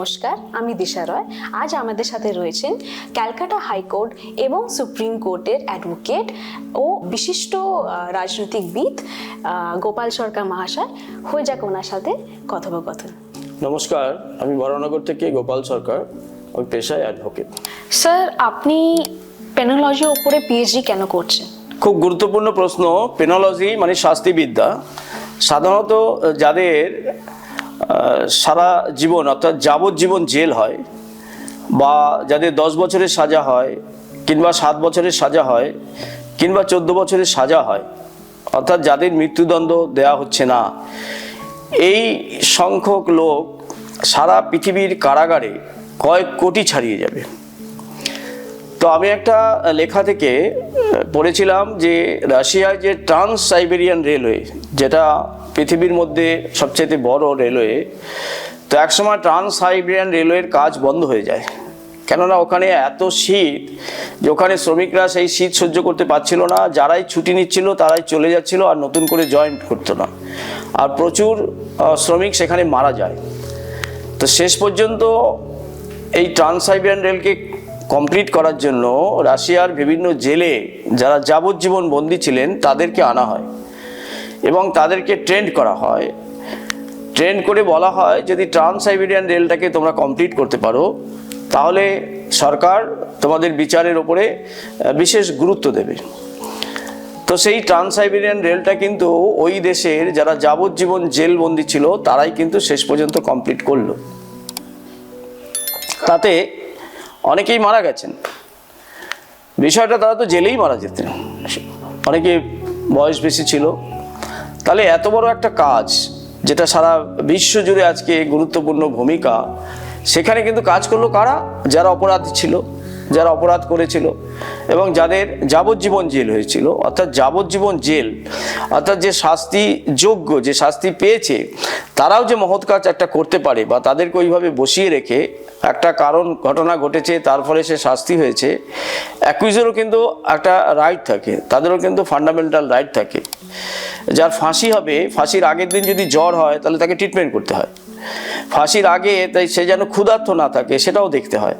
নমস্কার, আমি দিশা রয়। আজ আমাদের সাথে রয়েছেন ক্যালকাটা হাইকোর্ট এবং সুপ্রিম কোর্টের অ্যাডভোকেট ও বিশিষ্ট রাজনৈতিকবিদ গোপাল সরকার মহাশয়। হয়ে যাক ওনার সাথে কথোপকথন। নমস্কার, আমি বরানগর থেকে গোপাল সরকার, আমি পেশায় অ্যাডভোকেট। স্যার, আপনি পেনোলজির ওপরে পিএইচডি কেন করছেন? খুব গুরুত্বপূর্ণ প্রশ্ন। পেনোলজি মানে শাস্তিবিদ্যা। সাধারণত যাদের সারা জীবন অর্থাৎ যাবজ্জীবন জেল হয়, বা যাদের 10 বছরের সাজা হয়, কিংবা 7 বছরের সাজা হয়, কিংবা 14 বছরের সাজা হয়, অর্থাৎ যাদের মৃত্যুদণ্ড দেয়া হচ্ছে না, এই সংখ্যক লোক সারা পৃথিবীর কারাগারে কয়েক কোটি ছাড়িয়ে যাবে। তো আমি একটা লেখা থেকে পড়েছিলাম যে রাশিয়ায় যে ট্রান্স সাইবেরিয়ান রেলওয়ে, যেটা পৃথিবীর মধ্যে সবচেয়ে বড় রেলওয়ে, তো একসময় ট্রান্স সাইবেরিয়ান রেলওয়ের কাজ বন্ধ হয়ে যায়। কেননা ওখানে এত শীত যে ওখানে শ্রমিকরা সেই শীত সহ্য করতে পারছিল না। যারাই ছুটি নিচ্ছিল তারাই চলে যাচ্ছিল, আর নতুন করে জয়েন করতো না, আর প্রচুর শ্রমিক সেখানে মারা যায়। তো শেষ পর্যন্ত এই ট্রান্স সাইবেরিয়ান রেলকে কমপ্লিট করার জন্য রাশিয়ার বিভিন্ন জেলে যারা যাবজ্জীবন বন্দী ছিলেন তাদেরকে আনা হয় এবং তাদেরকে ট্রেন্ড করা হয়। ট্রেন্ড করে বলা হয়, যদি ট্রান্স সাইবেরিয়ান রেলটাকে তোমরা কমপ্লিট করতে পারো তাহলে সরকার তোমাদের বিচারের ওপরে বিশেষ গুরুত্ব দেবে। তো সেই ট্রান্স সাইবেরিয়ান রেলটা কিন্তু ওই দেশের যারা যাবজ্জীবন জেলবন্দি ছিল তারাই কিন্তু শেষ পর্যন্ত কমপ্লিট করলো। তাতে অনেকেই মারা গেছেন। বিষয়টা, তারা তো জেলেই মারা যেতেন, অনেকে বয়স বেশি ছিল। তাহলে এত বড় একটা কাজ, যেটা সারা বিশ্ব জুড়ে আজকে গুরুত্বপূর্ণ ভূমিকা, সেখানে কিন্তু কাজ করলো কারা? যারা অপরাধী ছিল, যারা অপরাধ করেছিল এবং যাদের যাবজ্জীবন জেল হয়েছিল। অর্থাৎ যাবজ্জীবন জেল অর্থাৎ যে শাস্তি যোগ্য, যে শাস্তি পেয়েছে, তারাও যে মহৎ কাজ একটা করতে পারে, বা তাদেরকে ওইভাবে বসিয়ে রেখে একটা ঘটনা ঘটেছে, তার ফলে সে শাস্তি হয়েছে, অ্যাকুইজেরও কিন্তু একটা রাইট থাকে, তাদেরও কিন্তু ফান্ডামেন্টাল রাইট থাকে। যার ফাঁসি হবে, ফাঁসির আগের দিন যদি জ্বর হয় তাহলে তাকে ট্রিটমেন্ট করতে হয়। ফাঁসির আগে তাই সে যেন ক্ষুধার্ত না থাকে সেটাও দেখতে হয়।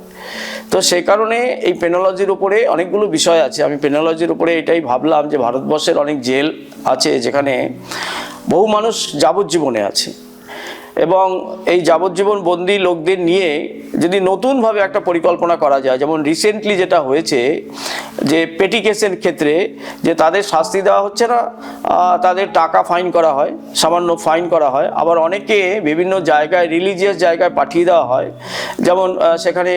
তো সেই কারণে এই পেনোলজির উপরে অনেকগুলো বিষয় আছে। আমি পেনোলজির উপরে এটাই ভাবলাম যে ভারতবর্ষের অনেক জেল আছে যেখানে বহু মানুষ যাবজ্জীবনে আছে, এবং এই যাবজ্জীবন বন্দি লোকদের নিয়ে যদি নতুনভাবে একটা পরিকল্পনা করা যায়, যেমন রিসেন্টলি যেটা হয়েছে যে পেটি কেসের ক্ষেত্রে যে তাদের শাস্তি দেওয়া হচ্ছে না, তাদের টাকা ফাইন করা হয়, সামান্য ফাইন করা হয়। আবার অনেকে বিভিন্ন জায়গায়, রিলিজিয়াস জায়গায় পাঠিয়ে দেওয়া হয়, যেমন সেখানে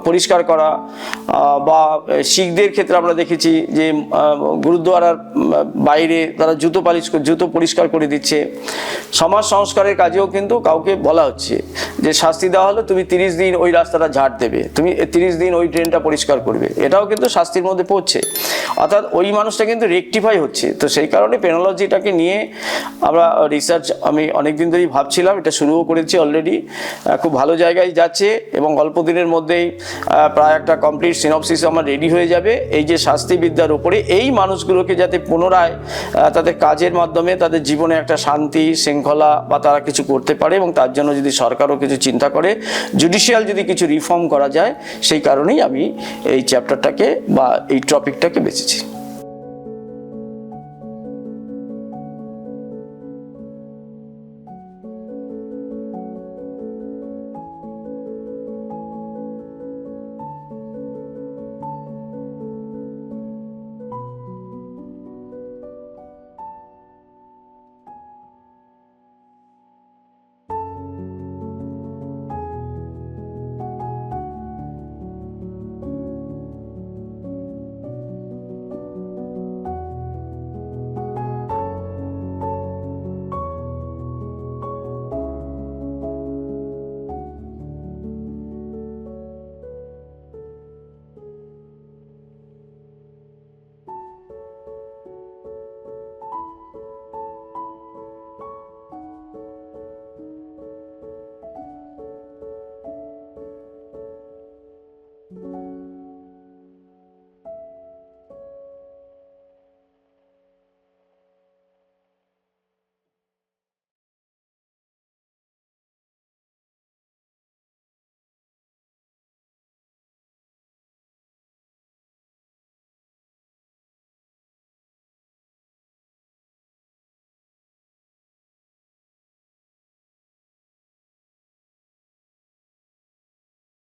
পরিষ্কার করা, বা শিখদের ক্ষেত্রে আমরা দেখেছি যে গুরুদ্বারার বাইরে তারা জুতো পরিষ্কার করে দিচ্ছে। সমাজ সংস্কারের কাজেও কিন্তু কাউকে বলা হচ্ছে যে শাস্তি দেওয়া হলো, তুমি 30 দিন ওই রাস্তাটা ঝাড় দেবে, তুমি 30 দিন ওই ট্রেনটা পরিষ্কার করবে, এটাও কিন্তু শাস্তির মধ্যে পড়ছে। অর্থাৎ ওই মানুষটা কিন্তু রেকটিফাই হচ্ছে। তো সেই কারণে পেনোলজিটাকে নিয়ে আমরা রিসার্চ আমি অনেকদিন ধরেই ভাবছিলাম, এটা শুরুও করেছি অলরেডি, খুব ভালো জায়গায় যাচ্ছে, এবং অল্প দিনের মধ্যেই প্রায় একটা কমপ্লিট সিনপসিস আমার রেডি হয়ে যাবে এই যে শাস্তিবিদ্যার উপরে। এই মানুষগুলোকে যাতে পুনরায় তাদের কাজের মাধ্যমে তাদের জীবনে একটা শান্তি শৃঙ্খলা বা তারা কিছু করতে পারে, এবং তার জন্য যদি সরকারও কিছু চিন্তা করে, জুডিশিয়াল যদি কিছু রিফর্ম করা যায়, সেই কারণেই আমি এই চ্যাপ্টারটাকে বা এই টপিকটাকে বেছেছি।